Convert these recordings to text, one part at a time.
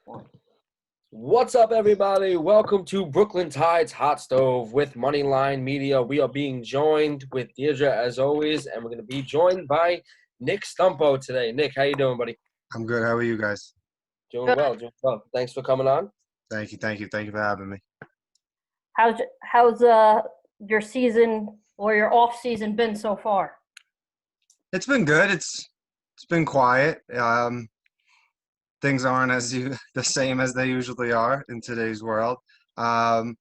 One. What's up, everybody? Welcome to Brooklyn Tides Hot Stove with Moneyline Media. We are being joined with Deirdre as always, and we're going to be joined by Nick Stumpo today. Nick, how you doing, buddy? I'm good. How are you guys? Doing well. Thanks for coming on. Thank you for having me. How's your season or your off season been so far? It's been good. It's been quiet. Things aren't the same as they usually are in today's world. I've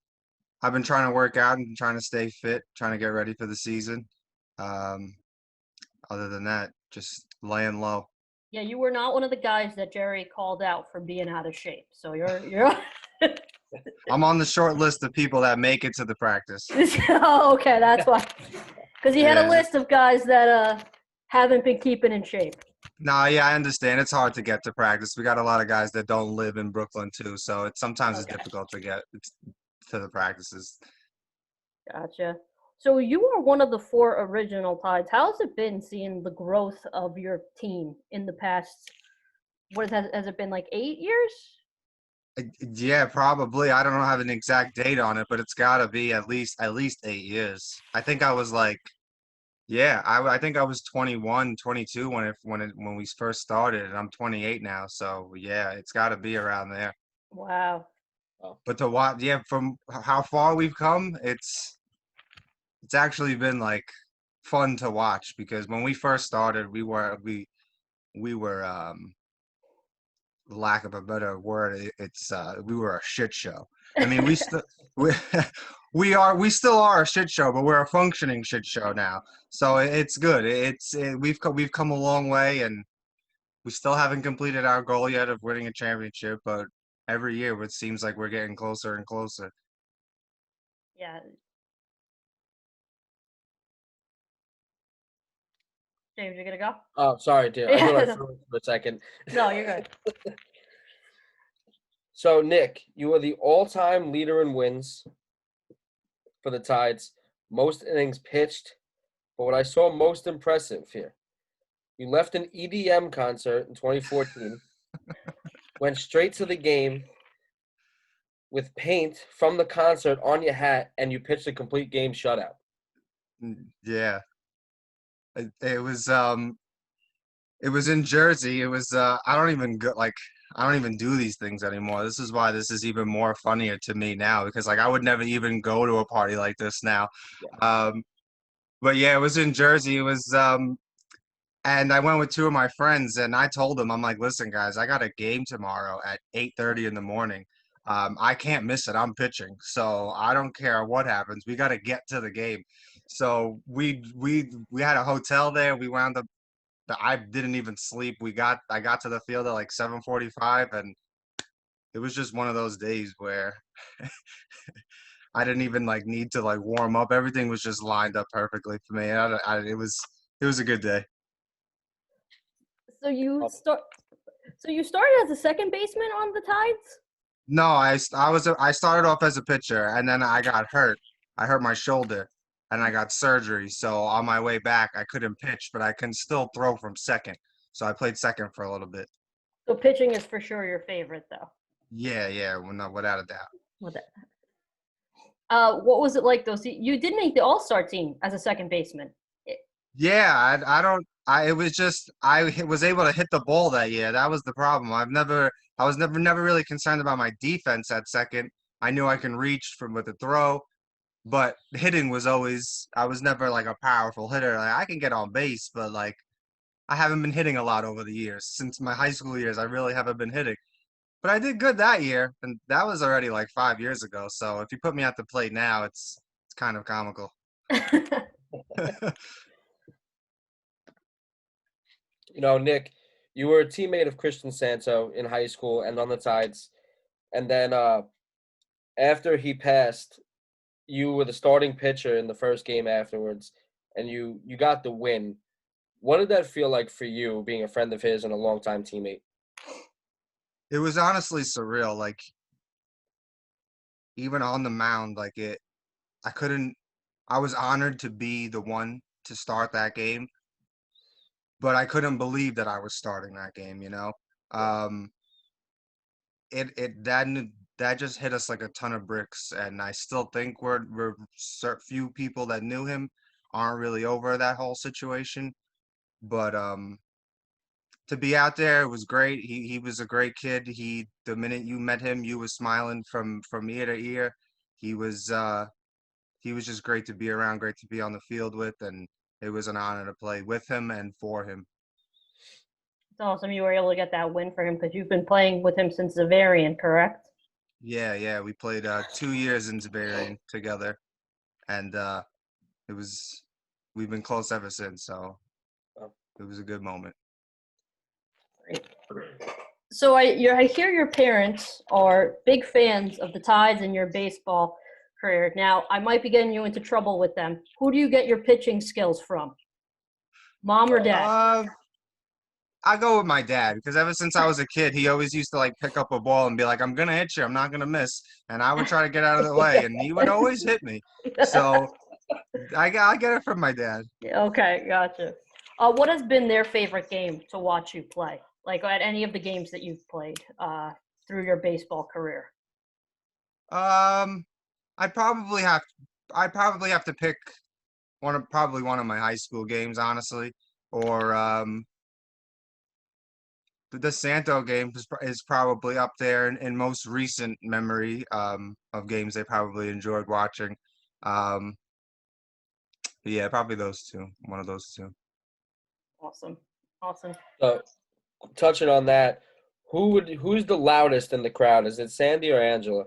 been trying to work out and trying to stay fit, trying to get ready for the season. Other than that, just laying low. Yeah, you were not one of the guys that Jerry called out for being out of shape. So you're I'm on the short list of people that make it to the practice. Oh, okay, that's why. Because he had a Yeah. list of guys that haven't been keeping in shape. No, yeah, I understand. It's hard to get to practice. We got a lot of guys that don't live in Brooklyn too, so sometimes it's difficult to get to the practices. Gotcha. So you are one of the 4 original Tides. How's it been seeing the growth of your team in the past? Has it been like 8 years? Yeah, probably. I don't have an exact date on it, but it's got to be at least 8 years. I think I was like, yeah, I think I was 21, 22 when we first started, and I'm 28 now. So yeah, it's got to be around there. Wow. But to watch, yeah, from how far we've come, it's actually been like fun to watch because when we first started, we were lack of a better word, we were a shit show. I mean, we we still are a shit show, but we're a functioning shit show now. So it's good. We've come a long way, and we still haven't completed our goal yet of winning a championship. But every year, it seems like we're getting closer and closer. Yeah. James, you gonna go? Oh, sorry, dear. I thought I froze for a second. No, you're good. So, Nick, you are the all-time leader in wins for the Tides, most innings pitched. But what I saw most impressive here, you left an EDM concert in 2014, went straight to the game with paint from the concert on your hat, and you pitched a complete game shutout. Yeah, it was in Jersey. It was I don't even do these things anymore. This is why this is even more funnier to me now because like I would never even go to a party like this now. Yeah. But yeah, it was in Jersey. It was and I went with 2 of my friends and I told them, I'm like, listen guys, I got a game tomorrow at 8:30 in the morning. I can't miss it. I'm pitching. So I don't care what happens. We got to get to the game. So we had a hotel there. We wound up I didn't even sleep. I got to the field at like 7:45, and it was just one of those days where I didn't even like need to like warm up. Everything was just lined up perfectly for me. It was a good day. So you started as a second baseman on the Tides? No, I started off as a pitcher, and then I got hurt. I hurt my shoulder, and I got surgery. So on my way back, I couldn't pitch, but I can still throw from second. So I played second for a little bit. So pitching is for sure your favorite, though. Yeah, well, no, without a doubt. With it. What was it like though? See, you did make the All-Star team as a second baseman. Yeah, I don't. It was just was able to hit the ball that year. That was the problem. I was never really concerned about my defense at second. I knew I can reach from with a throw, but hitting was always. I was never like a powerful hitter. Like I can get on base, but like I haven't been hitting a lot over the years. Since my high school years, I really haven't been hitting. But I did good that year, and that was already like 5 years ago. So if you put me at the plate now, it's kind of comical. You know, Nick, you were a teammate of Christian Santo in high school and on the Tides. And then after he passed, you were the starting pitcher in the first game afterwards, and you got the win. What did that feel like for you, being a friend of his and a longtime teammate? It was honestly surreal. Like even on the mound, I couldn't. I was honored to be the one to start that game, but I couldn't believe that I was starting that game. You know, um, that just hit us like a ton of bricks, and I still think few people that knew him aren't really over that whole situation. But to be out there, it was great. He was a great kid. The minute you met him, you was smiling from ear to ear. He was uh he was just great to be around, great to be on the field with, and it was an honor to play with him and for him. It's awesome you were able to get that win for him because you've been playing with him since Zavarian, correct? Yeah, we played 2 years in Zavarian together, and it was we've been close ever since. So it was a good moment. Great. So I hear your parents are big fans of the Tides and your baseball career. Now, I might be getting you into trouble with them. Who do you get your pitching skills from? Mom or dad? I go with my dad because ever since I was a kid, he always used to like pick up a ball and be like, "I'm gonna hit you. I'm not gonna miss," and I would try to get out of the way, and he would always hit me. So I get it from my dad. Okay, gotcha. What has been their favorite game to watch you play? Like at any of the games that you've played through your baseball career? Um, I probably have to pick probably one of my high school games, honestly, or the Santo game is probably up there in most recent memory of games they probably enjoyed watching. Um, yeah, probably those two. One of those two. Awesome. Awesome. So, touching on that, who's the loudest in the crowd? Is it Sandy or Angela?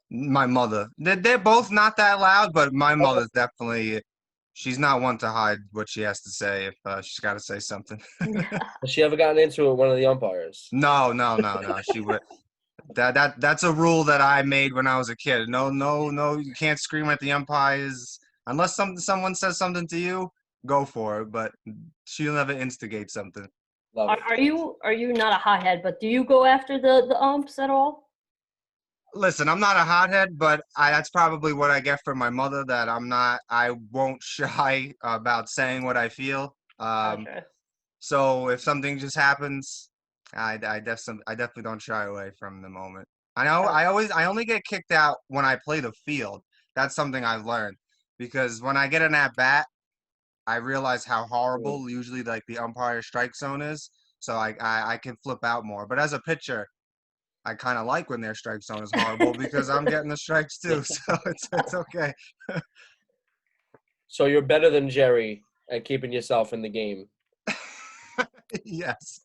My mother. They're both not that loud, but my mother's definitely. She's not one to hide what she has to say if she's got to say something. Has she ever gotten into it with one of the umpires? No. She would. That's a rule that I made when I was a kid. No. You can't scream at the umpires unless someone says something to you. Go for it, but she'll never instigate something. Love it. Are you not a hothead, but do you go after the umps at all? Listen, I'm not a hothead, but that's probably what I get from my mother. That I won't shy about saying what I feel. Gotcha. So if something just happens, I definitely don't shy away from the moment. I know I only get kicked out when I play the field. That's something I've learned because when I get an at bat, I realize how horrible usually like the umpire strike zone is. So I can flip out more. But as a pitcher, I kind of like when their strike zone is horrible because I'm getting the strikes too. So it's okay. So you're better than Jerry at keeping yourself in the game. Yes.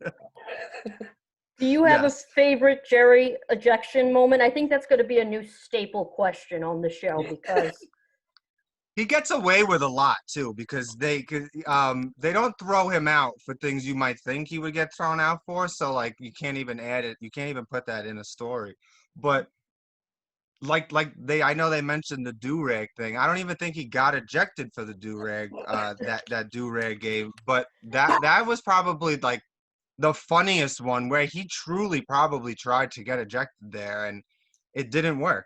Do you have a Yes. favorite Jerry ejection moment? I think that's going to be a new staple question on the show because He gets away with a lot too because they don't throw him out for things you might think he would get thrown out for. So like you can't even add it. You can't even put that in a story. But I know they mentioned the do-rag thing. I don't even think he got ejected for the do-rag that do-rag game. But that was probably like the funniest one where he truly probably tried to get ejected there and it didn't work.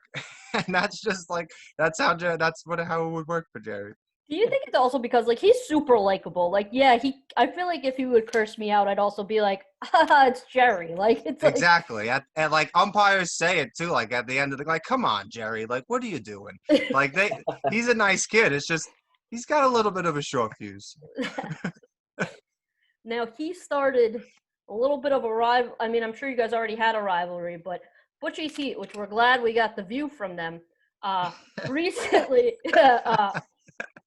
And that's just like how it would work for Jerry. do you think it's also because like he's super likable? Like yeah, I feel like if he would curse me out, I'd also be like, haha, it's Jerry. Like it's like Exactly. And like umpires say it too, like at the end of the like, come on, Jerry, like what are you doing? Like he's a nice kid. It's just he's got a little bit of a short fuse. Now he started a little bit of a rival. I mean, I'm sure you guys already had a rivalry, but Butchie's Heat, which we're glad we got the view from them, recently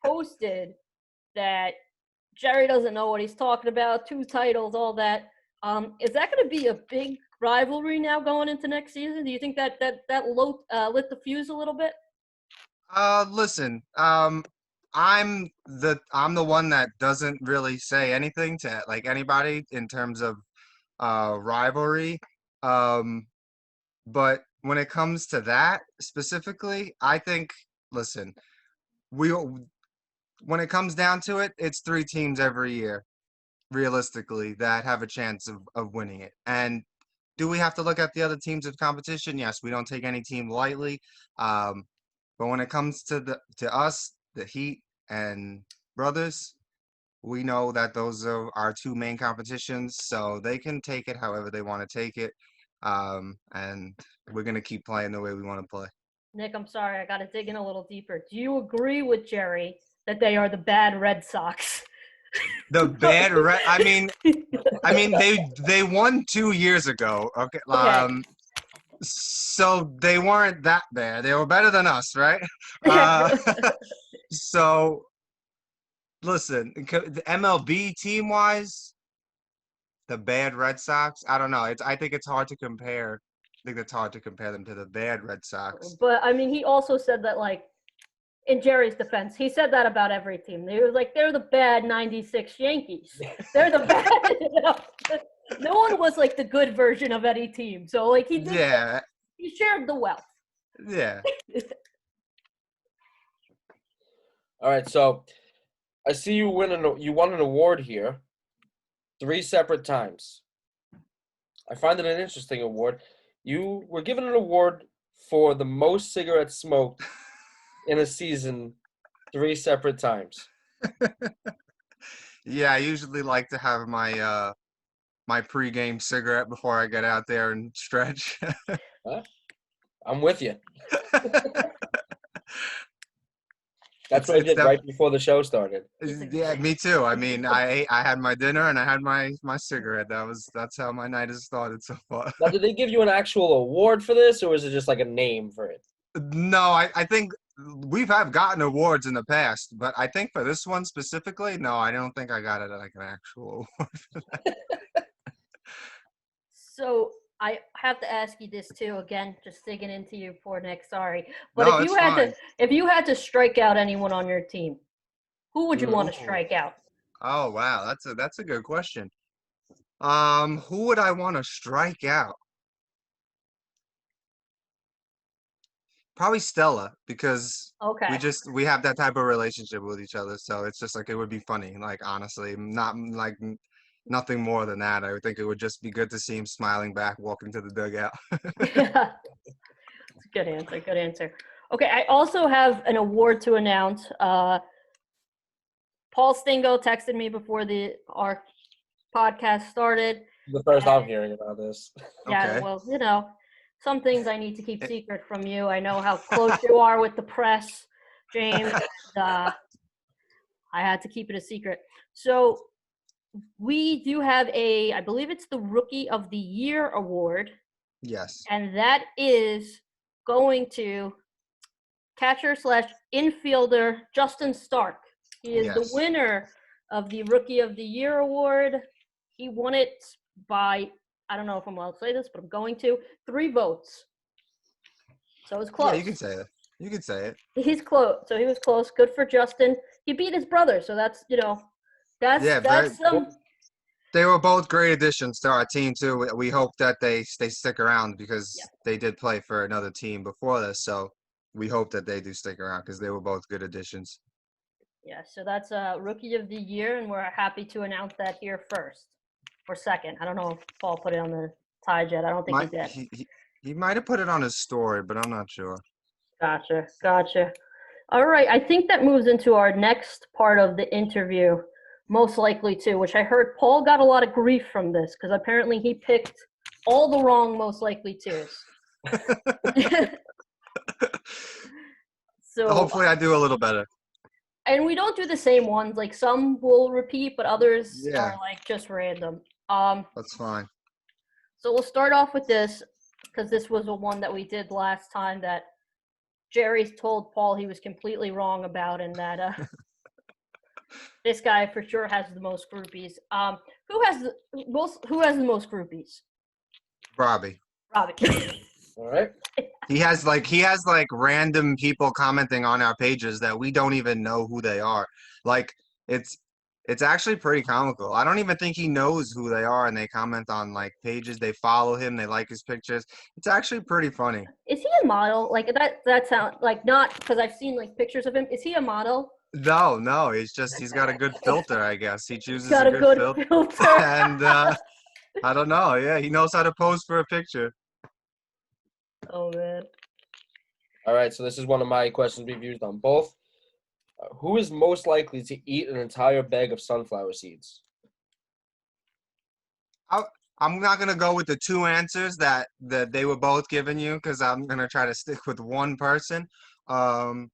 posted that Jerry doesn't know what he's talking about, 2 titles, all that. Is that going to be a big rivalry now going into next season? Do you think that lit the fuse a little bit? Listen, I'm the one that doesn't really say anything to like anybody in terms of rivalry. Um, but when it comes to that specifically, I think listen, we when it comes down to it, it's 3 teams every year, realistically, that have a chance of winning it. And do we have to look at the other teams of competition? Yes, we don't take any team lightly. Um, but when it comes to us, the Heat and Brothers, we know that those are our 2 main competitions, so they can take it however they want to take it. and we're gonna keep playing the way we want to play. Nick, I'm sorry, I got to dig in a little deeper. Do you agree with Jerry that they are the bad Red Sox? The bad red. I mean, they won 2 years ago. Okay. Okay. So they weren't that bad. They were better than us, right? Uh, so listen, the MLB team wise, the bad Red Sox. I don't know. I think it's hard to compare. I think it's hard to compare them to the bad Red Sox. But I mean, he also said that, like, in Jerry's defense, he said that about every team. He was like, they're the bad '96 Yankees. They're the bad. You know? No one was like the good version of any team. So like he did. Yeah, He shared the wealth. yeah. All right, so I see you won an award here 3 separate times. I find it an interesting award. You were given an award for the most cigarettes smoked in a season 3 separate times. Yeah, I usually like to have my my pregame cigarette before I get out there and stretch. Huh? I'm with you. That's what I did right before the show started. Yeah, me too. I mean, I had my dinner and I had my cigarette. That's how my night has started so far. Now, did they give you an actual award for this, or was it just like a name for it? No, I think have gotten awards in the past, but I think for this one specifically, no, I don't think I got it like an actual award. So I have to ask you this too. Again, just digging into you, poor Nick. Sorry, but No, if it's you had fine. if you had to strike out anyone on your team, who would you want to Ooh. strike out? Oh wow, that's a good question. Who would I want to strike out? Probably Stella, because Okay. we have that type of relationship with each other, so it's just like it would be funny, like honestly, not like nothing more than that. I would think it would just be good to see him smiling back, walking to the dugout. Good answer. Good answer. Okay, I also have an award to announce. Paul Stingo texted me before our podcast started. The first I'm hearing about this. Yeah, Okay. well, you know, some things I need to keep secret from you. I know how close you are with the press, James. And, I had to keep it a secret. So we do have I believe it's the Rookie of the Year award, Yes. and that is going to catcher/infielder Justin Stark. He is the Yes. winner of the Rookie of the Year award. He won it by, I don't know if I'm allowed to say this, but I'm going to, 3 votes. So it's close. Yeah, you can say it. You can say it. He's close. So he was close. Good for Justin. He beat his brother. So that's, that's They were both great additions to our team too. We hope that they stick around because they did play for another team before this. So we hope that they do stick around because they were both good additions. Yeah, so that's Rookie of the Year, and we're happy to announce that here first or second. I don't know if Paul put it on the Tide yet. I don't think he did. He might have put it on his story, but I'm not sure. Gotcha. All right, I think that moves into our next part of the interview, most likely too, which I heard Paul got a lot of grief from this because apparently he picked all the wrong most likely twos. So hopefully I do a little better. And we don't do the same ones. Like some will repeat, but others are like just random. That's fine. So we'll start off with this because this was the one that we did last time that Jerry told Paul he was completely wrong about, and that this guy for sure has the most groupies. Who has the most groupies? Robbie. All right. He has like random people commenting on our pages that we don't even know who they are. Like it's actually pretty comical. I don't even think he knows who they are, and they comment on like pages. They follow him. They like his pictures. It's actually pretty funny. Is he a model? Like that sound like not because I've seen like pictures of him. Is he a model? No. He's got a good filter, I guess. He chooses a good filter. And I don't know. Yeah, he knows how to pose for a picture. Oh man. All right, so this is one of my questions we've used on both. Who is most likely to eat an entire bag of sunflower seeds? I'm not gonna go with the two answers that they were both giving you because I'm gonna try to stick with one person. Um,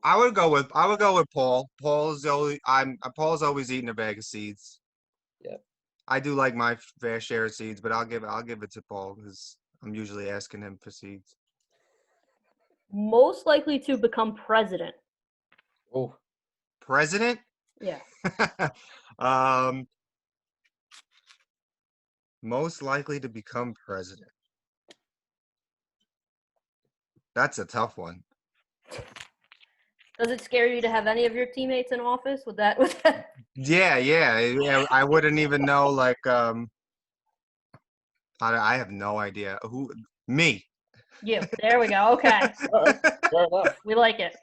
I would go with Paul. Paul's always eating a bag of seeds. Yeah. I do like my fair share of seeds, but I'll give it to Paul because I'm usually asking him for seeds. Most likely to become president. Oh, President? Yeah. um, most likely to become president. That's a tough one. Does it scare you to have any of your teammates in office? Would that Yeah. I wouldn't even know. Like, I have no idea who. Me. you? There we go. Okay. all right. Fair enough. We like it.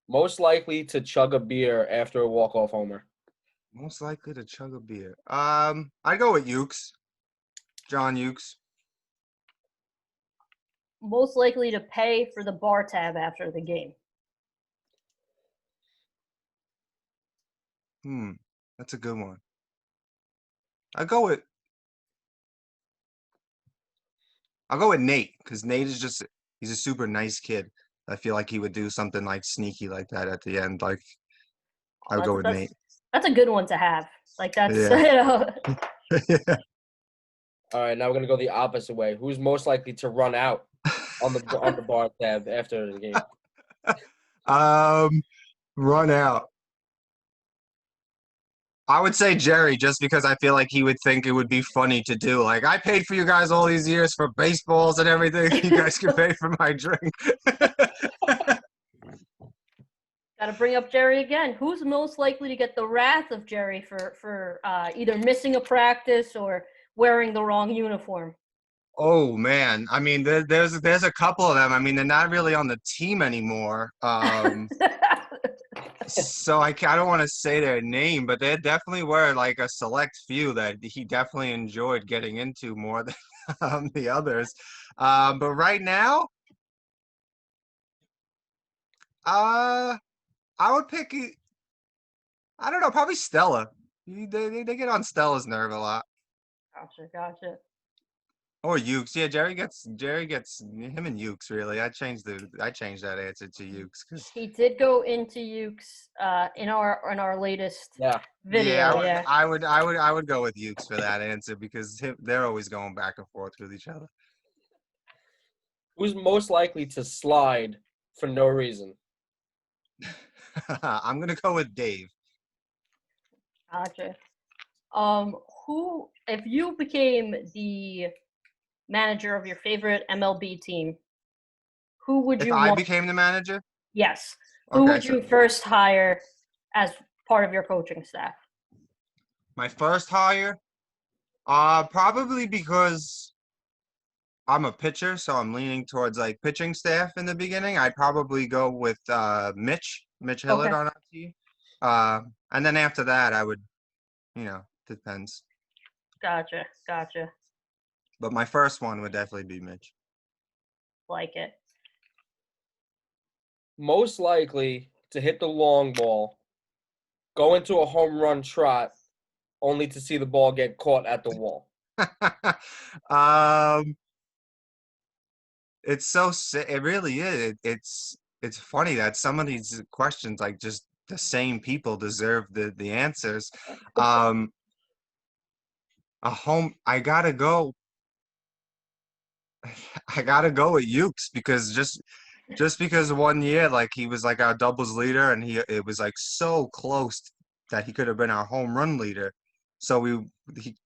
Most likely to chug a beer after a walk-off homer. Most likely to chug a beer. I'd go with Ukes. John Ukes. Most likely to pay for the bar tab after the game. That's a good one. I'll go with Nate because Nate is he's a super nice kid. I feel like he would do something like sneaky like that at the end. Like I would go with Nate. That's a good one to have. Like that's Yeah. All right, now we're gonna go the opposite way. Who's most likely to run out on the bar tab after the game? Run out. I would say Jerry, just because I feel like he would think it would be funny to do. Like, I paid for you guys all these years for baseballs and everything. You guys can pay for my drink. Got to bring up Jerry again. Who's most likely to get the wrath of Jerry for either missing a practice or wearing the wrong uniform? Oh man, I mean, there's a couple of them. I mean, they're not really on the team anymore. So I don't want to say their name, but there definitely were like a select few that he definitely enjoyed getting into more than the others. But right now, I would pick. I don't know, probably Stella. They get on Stella's nerve a lot. Gotcha. Or Ukes. Yeah, Jerry gets him and Ukes really. I changed that answer to Ukes because He did go into Ukes in our latest video. I would go with Ukes for that answer because they're always going back and forth with each other. Who's most likely to slide for no reason? I'm gonna go with Dave. Gotcha. Who, if you became the manager of your favorite MLB team, who would If you I want? became the manager? Yes. Who Okay, would you first hire as part of your coaching staff? my first hire? Probably because I'm a pitcher, so I'm leaning towards like pitching staff in the beginning. I'd probably go with Mitch Hillard Okay. on our team. And then after that, I would, depends. Gotcha. But my first one would definitely be Mitch. Like it. Most likely to hit the long ball, go into a home run trot, only to see the ball get caught at the wall. It's so it really is. It's funny that some of these questions, like just the same people deserve the answers. I gotta go with Ukes because just because one year like he was like our doubles leader and it was like so close that he could have been our home run leader. So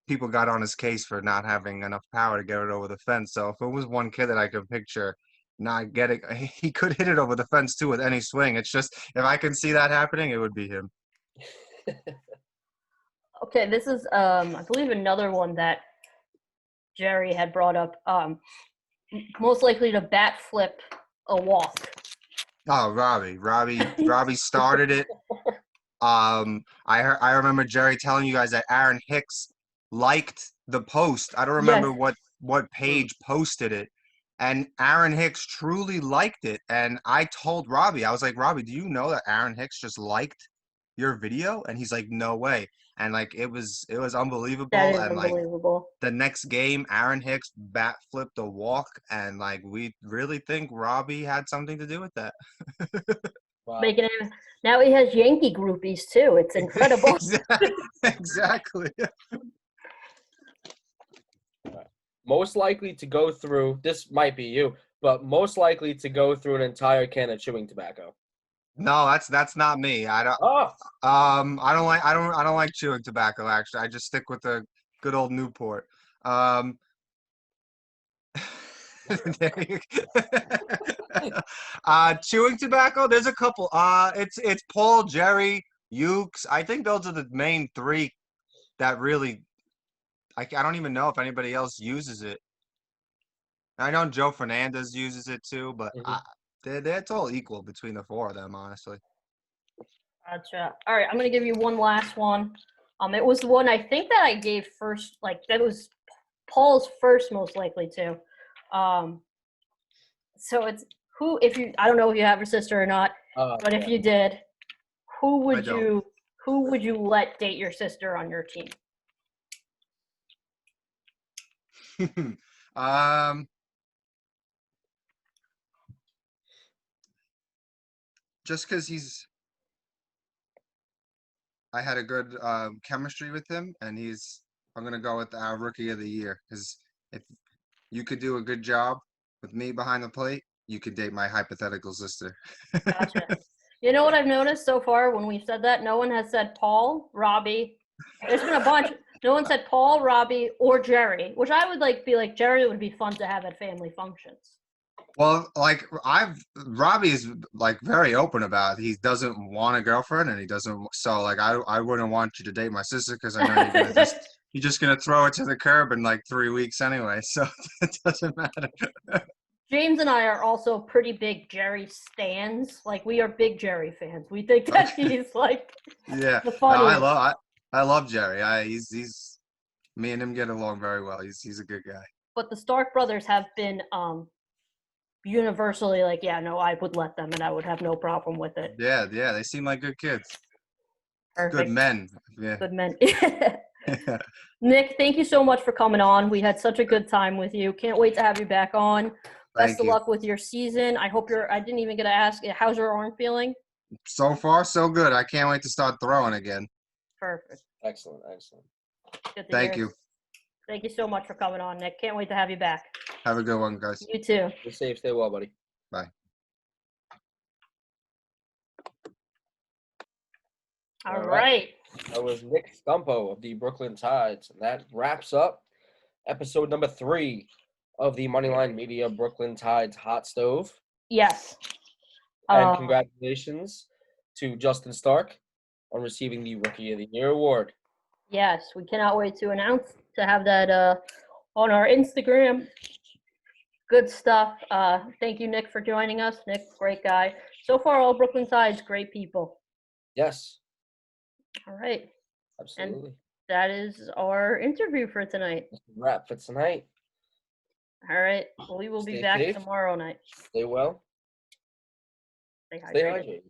people got on his case for not having enough power to get it over the fence. So if it was one kid that I could picture not getting, he could hit it over the fence too with any swing. It's just if I can see that happening, it would be him. Okay, this is I believe another one that Jerry had brought up. Most likely to bat flip a walk. Oh, Robbie started it. I remember Jerry telling you guys that Aaron Hicks liked the post. I don't remember what page posted it. And Aaron Hicks truly liked it. And I told Robbie, I was like, Robbie, do you know that Aaron Hicks just liked your video?" And he's like, "No way." And like it was unbelievable. That is And like unbelievable. the next game, Aaron Hicks bat flipped a walk, and like we really think Robbie had something to do with that. Wow. Making him now he has Yankee groupies too. It's incredible. Exactly. Most likely to go through, this might be you, but most likely to go through an entire can of chewing tobacco. No, that's not me. Oh, I don't like chewing tobacco. Actually, I just stick with the good old Newport. There you go. Chewing tobacco. There's a couple. It's Paul, Jerry, Ukes. I think those are the main three that really. I don't even know if anybody else uses it. I know Joe Fernandez uses it too, but Mhm. it's all equal between the four of them, honestly. Gotcha. All right, I'm gonna give you one last one. It was the one I think that I gave first. Like that was Paul's first, most likely too. So it's who? If you, I don't know if you have a sister or not, but if yeah. you did, who I would don't. you let date your sister on your team? Just because I had a good chemistry with him, and I'm gonna go with our rookie of the year because if you could do a good job with me behind the plate, you could date my hypothetical sister. Gotcha. You know what I've noticed so far when we've said that? No one has said Paul, Robbie. There's been a bunch. No one said Paul, Robbie, or Jerry, which I would be like Jerry would be fun to have at family functions. Well, like Robbie is like very open about it. He doesn't want a girlfriend, and he doesn't. So like I wouldn't want you to date my sister because I know you're just gonna throw it to the curb in like 3 weeks anyway. So it doesn't matter. James and I are also pretty big Jerry stans. Like we are big Jerry fans. We think that Okay. he's like Yeah. the No, funniest. I love Jerry. He's me and him get along very well. He's a good guy. But the Stark brothers have been universally like, yeah, no, I would let them and I would have no problem with it. Yeah, they seem like good kids. Good Perfect. men. Yeah. Good men. Nick, thank you so much for coming on. We had such a good time with you. Can't wait to have you back on. Best Thank of you. luck with your season. I hope I didn't even get to ask, how's your arm feeling? So far, so good. I can't wait to start throwing again. Perfect. Excellent. Good to Thank hear. you. Thank you so much for coming on, Nick. Can't wait to have you back. Have a good one, guys. You too. Stay safe, stay well, buddy. Bye. All right. That was Nick Stumpo of the Brooklyn Tides, and that wraps up episode number 3 of the Moneyline Media Brooklyn Tides Hot Stove. Yes. And congratulations to Justin Stark on receiving the Rookie of the Year award. Yes, we cannot wait to have that on our Instagram. Good stuff. Thank you, Nick, for joining us. Nick, great guy. So far, all Brooklyn Tides, great people. Yes. All right. Absolutely. And that is our interview for tonight. That's a wrap for tonight. All right. Well, we will be Stay back safe. tomorrow night. Stay well. Stay Stay hydrated. hydrated.